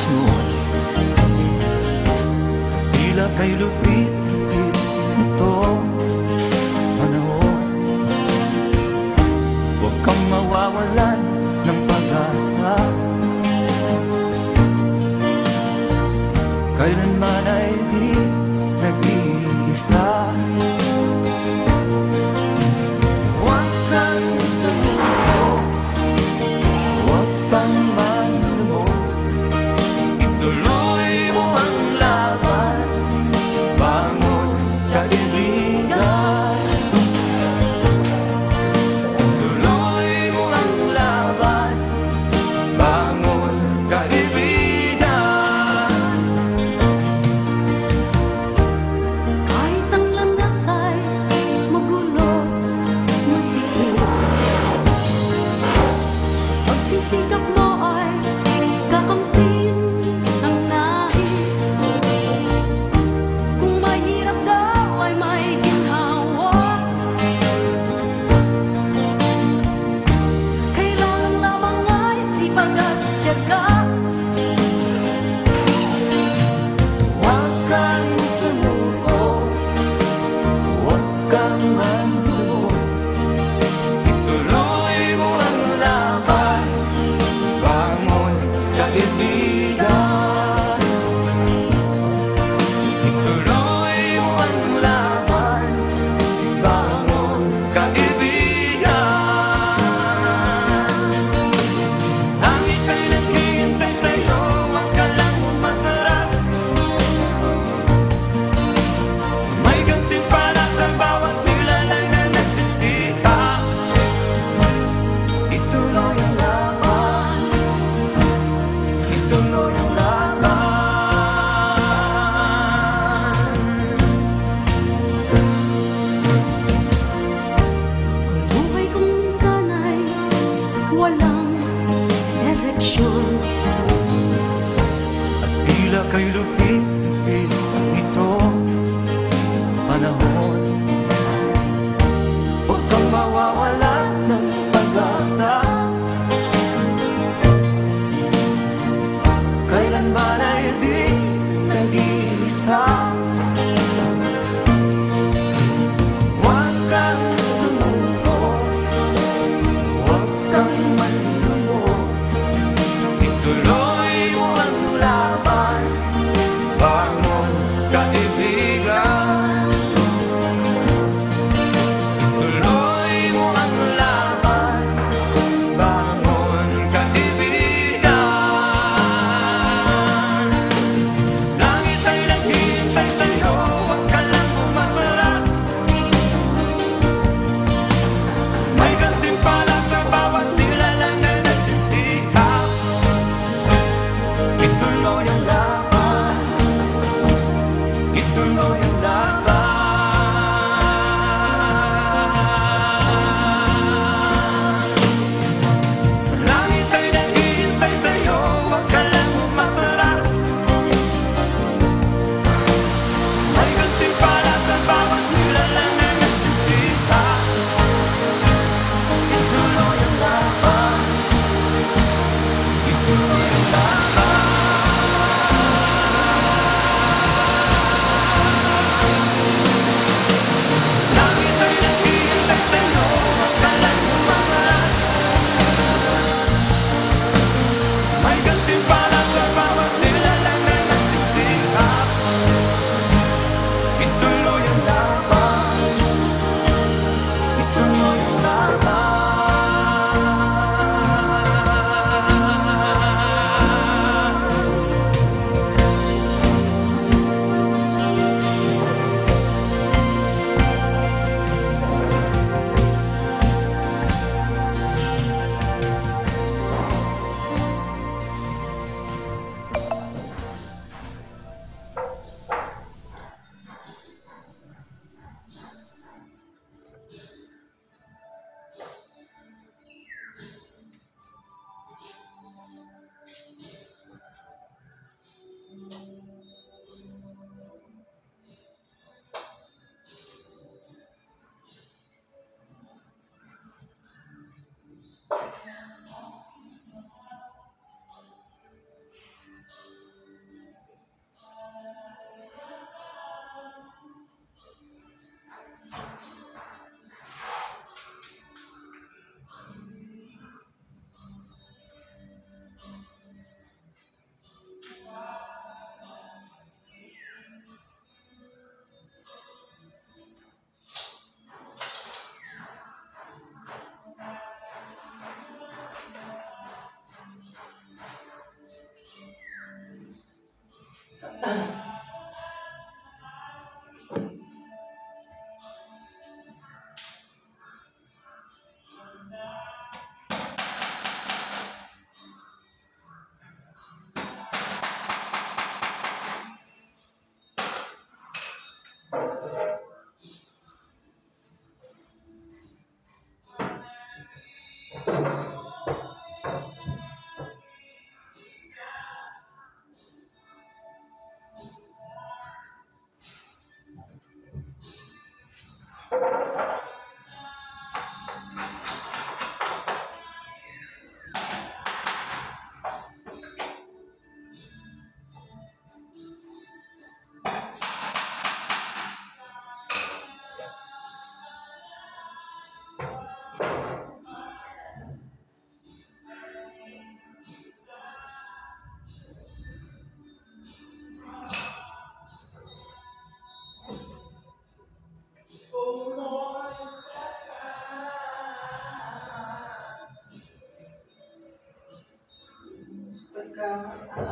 noon. Tila kay lupit-lupit itong panahon. Huwag kang mawawalan ng pag-asa, kailanman ay di nag-iisa. Huwag kang sumuko, huwag kang manlumog, ituloy mo ang laban, bangon kaibigan. Ituloy mo ang laban, bangon kaibigan. Kahit ang landas ay magulo, masikip, pagsisikap mo ay kakamtin ang nais. Kung mahirap daw ay may ginhawa, kailangan lamang ay sipag at tiyaga. Huwag kang sumuko, huwag kang manlumog, ituloy mo ang laban, bangon kaibigan. Ituloy mo ang laban, bangon kaibigan. Langit ay naghihintay sa'yo, huwag ka lang umatras. May gantimpala sa bawat nilalang na nagsisita. Ituloy ang laban, ituloy ang laban. Ang buhay kong minsan ay walang direksyon. At tila kay lupit-lupit itong panahon. Huwag kang mawawalan ng pag-asa, kailanman ay di nag-iisa. Huwag kang sumuko, huwag kang manlumog, ituloy mo ang laban, bangon kaibigan. Ituloy mo ang laban, bangon kaibigan. Langit ay naghihintay sa'yo, huwag ka lang umatras. May gantimpala sa bawat nilalang na nagsisikap. Ituloy ang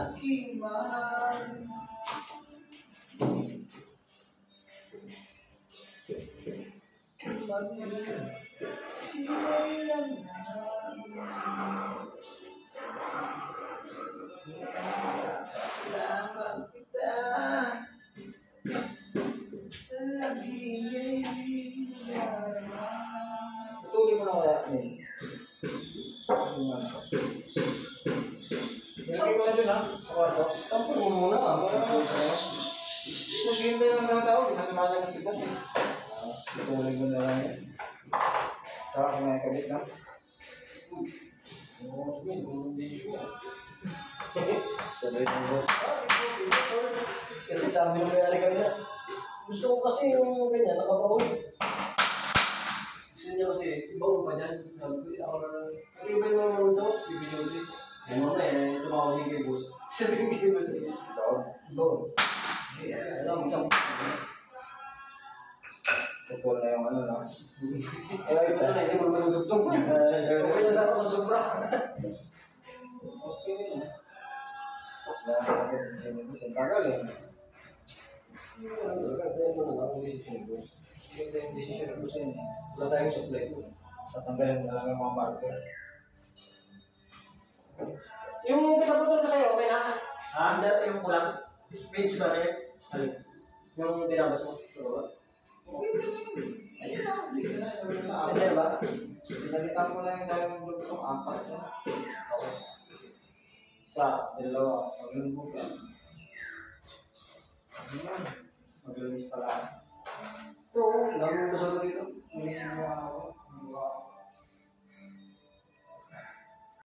lakiman. Sino'y lang lamang kita sa labing yaman. Tuloy mo na kaya yun. Nilagay ko na dun ha, sa kwarto. Sampun mo muna ah. Maghihintay lang ng tao, di na sumasagot si boss eh. Tuloy mo na lang yan. Saka kung may kabit na. Oo, sabihin, kung hindi siya. Sabay ng boss. Kasi sabi ng may-ari kami na, gusto ko kasi yung ganyan, nakabaon. Gusto niya kasi, ibaon pa dyan. Sabi ko, ako na, iba yung mga ito, bibigyan ko. Yan mo na eh, tumawag din kay boss. Sabi kay boss eh. Ibaon. Alam, isang Tutol na yung ano na. eh, ito na, hindi mo magdugtong. Okay na sana kung sobra. Okay na. Nakakagod sa sinibus. Ang tagal eh. Wala tayong supply ko. Tatanggalin na lang yung mga marker. Yung pinaputol ko sa'yo, okay na? Ha? Yung kulang? Page ba rin? Yung tinabas mo sa baba? Ayun na. Hindi na. Hindi ba? Pinalitan ko na yung dalawang blog ng 4 na. Okay. Isa, dalawa. Maglulubog ka. Ayan. Maglinis pala. Ito, ang dami mo sa dito. Maglinis mo ako.